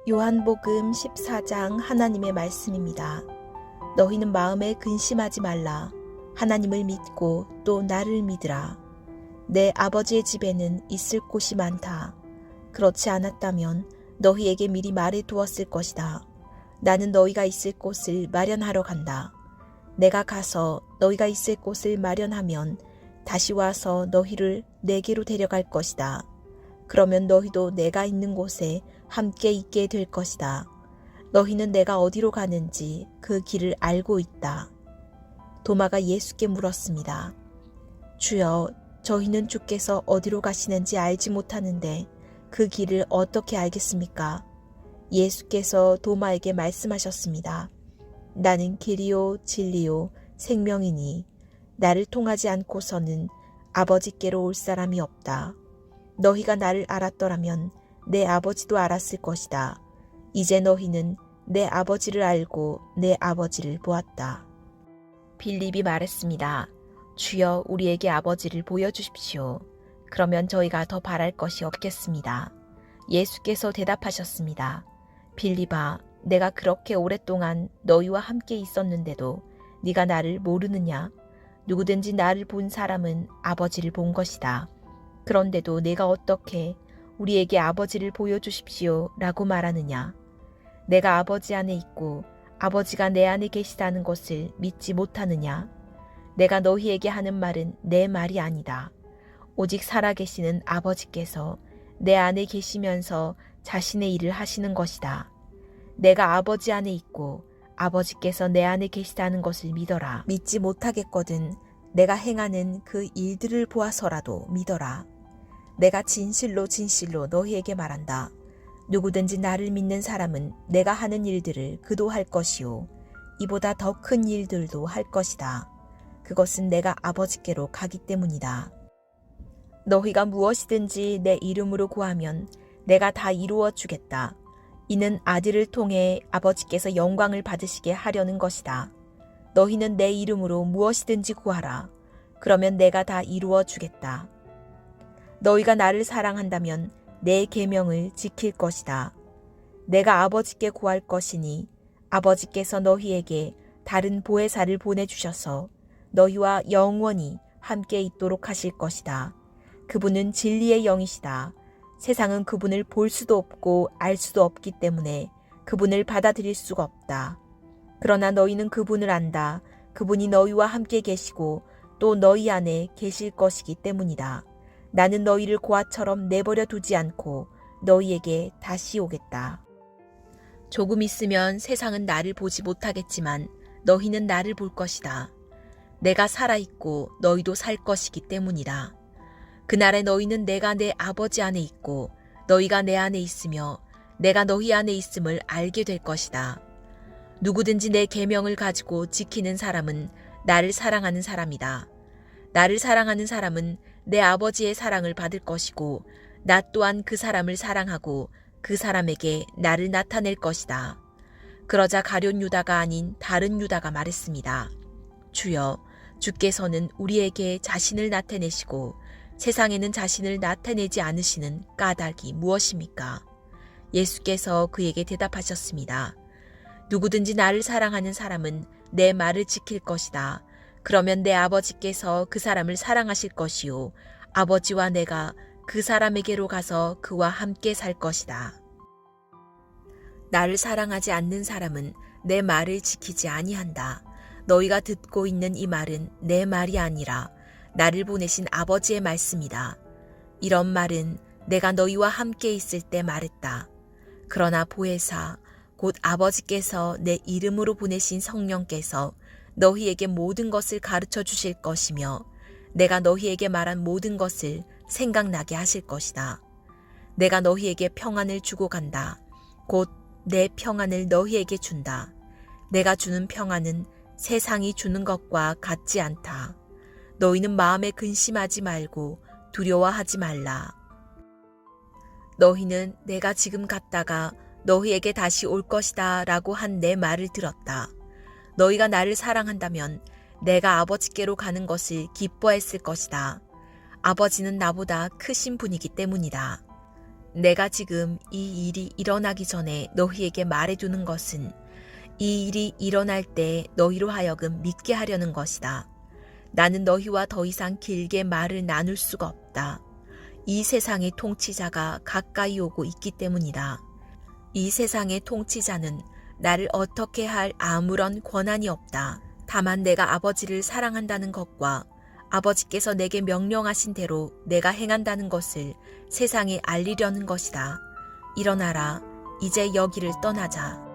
요한복음 14장 하나님의 말씀입니다. 너희는 마음에 근심하지 말라. 하나님을 믿고 또 나를 믿으라. 내 아버지의 집에는 있을 곳이 많다. 그렇지 않았다면 너희에게 미리 말해 두었을 것이다. 나는 너희가 있을 곳을 마련하러 간다. 내가 가서 너희가 있을 곳을 마련하면 다시 와서 너희를 내게로 데려갈 것이다. 그러면 너희도 내가 있는 곳에 함께 있게 될 것이다. 너희는 내가 어디로 가는지 그 길을 알고 있다. 도마가 예수께 물었습니다. 주여, 저희는 주께서 어디로 가시는지 알지 못하는데 그 길을 어떻게 알겠습니까? 예수께서 도마에게 말씀하셨습니다. 나는 길이요 진리요 생명이니 나를 통하지 않고서는 아버지께로 올 사람이 없다. 너희가 나를 알았더라면 내 아버지도 알았을 것이다. 이제 너희는 내 아버지를 알고 내 아버지를 보았다. 빌립이 말했습니다. 주여, 우리에게 아버지를 보여주십시오. 그러면 저희가 더 바랄 것이 없겠습니다. 예수께서 대답하셨습니다. 빌립아, 내가 그렇게 오랫동안 너희와 함께 있었는데도 네가 나를 모르느냐? 누구든지 나를 본 사람은 아버지를 본 것이다. 그런데도 내가 어떻게 우리에게 아버지를 보여주십시오 라고 말하느냐? 내가 아버지 안에 있고 아버지가 내 안에 계시다는 것을 믿지 못하느냐? 내가 너희에게 하는 말은 내 말이 아니다. 오직 살아계시는 아버지께서 내 안에 계시면서 자신의 일을 하시는 것이다. 내가 아버지 안에 있고 아버지께서 내 안에 계시다는 것을 믿어라. 믿지 못하겠거든 내가 행하는 그 일들을 보아서라도 믿어라. 내가 진실로 진실로 너희에게 말한다. 누구든지 나를 믿는 사람은 내가 하는 일들을 그도 할 것이요 이보다 더 큰 일들도 할 것이다. 그것은 내가 아버지께로 가기 때문이다. 너희가 무엇이든지 내 이름으로 구하면 내가 다 이루어 주겠다. 이는 아들을 통해 아버지께서 영광을 받으시게 하려는 것이다. 너희는 내 이름으로 무엇이든지 구하라. 그러면 내가 다 이루어 주겠다. 너희가 나를 사랑한다면 내 계명을 지킬 것이다. 내가 아버지께 구할 것이니 아버지께서 너희에게 다른 보혜사를 보내주셔서 너희와 영원히 함께 있도록 하실 것이다. 그분은 진리의 영이시다. 세상은 그분을 볼 수도 없고 알 수도 없기 때문에 그분을 받아들일 수가 없다. 그러나 너희는 그분을 안다. 그분이 너희와 함께 계시고 또 너희 안에 계실 것이기 때문이다. 나는 너희를 고아처럼 내버려 두지 않고 너희에게 다시 오겠다. 조금 있으면 세상은 나를 보지 못하겠지만 너희는 나를 볼 것이다. 내가 살아있고 너희도 살 것이기 때문이다. 그날에 너희는 내가 내 아버지 안에 있고 너희가 내 안에 있으며 내가 너희 안에 있음을 알게 될 것이다. 누구든지 내 계명을 가지고 지키는 사람은 나를 사랑하는 사람이다. 나를 사랑하는 사람은 내 아버지의 사랑을 받을 것이고 나 또한 그 사람을 사랑하고 그 사람에게 나를 나타낼 것이다. 그러자 가룟 유다가 아닌 다른 유다가 말했습니다. 주여, 주께서는 우리에게 자신을 나타내시고 세상에는 자신을 나타내지 않으시는 까닭이 무엇입니까? 예수께서 그에게 대답하셨습니다. 누구든지 나를 사랑하는 사람은 내 말을 지킬 것이다. 그러면 내 아버지께서 그 사람을 사랑하실 것이요 아버지와 내가 그 사람에게로 가서 그와 함께 살 것이다. 나를 사랑하지 않는 사람은 내 말을 지키지 아니한다. 너희가 듣고 있는 이 말은 내 말이 아니라 나를 보내신 아버지의 말씀이다. 이런 말은 내가 너희와 함께 있을 때 말했다. 그러나 보혜사 곧 아버지께서 내 이름으로 보내신 성령께서 너희에게 모든 것을 가르쳐 주실 것이며 내가 너희에게 말한 모든 것을 생각나게 하실 것이다. 내가 너희에게 평안을 주고 간다. 곧 내 평안을 너희에게 준다. 내가 주는 평안은 세상이 주는 것과 같지 않다. 너희는 마음에 근심하지 말고 두려워하지 말라. 너희는 내가 지금 갔다가 너희에게 다시 올 것이다 라고 한 내 말을 들었다. 너희가 나를 사랑한다면 내가 아버지께로 가는 것을 기뻐했을 것이다. 아버지는 나보다 크신 분이기 때문이다. 내가 지금 이 일이 일어나기 전에 너희에게 말해두는 것은 이 일이 일어날 때 너희로 하여금 믿게 하려는 것이다. 나는 너희와 더 이상 길게 말을 나눌 수가 없다. 이 세상의 통치자가 가까이 오고 있기 때문이다. 이 세상의 통치자는 나를 어떻게 할 아무런 권한이 없다. 다만 내가 아버지를 사랑한다는 것과 아버지께서 내게 명령하신 대로 내가 행한다는 것을 세상에 알리려는 것이다. 일어나라. 이제 여기를 떠나자.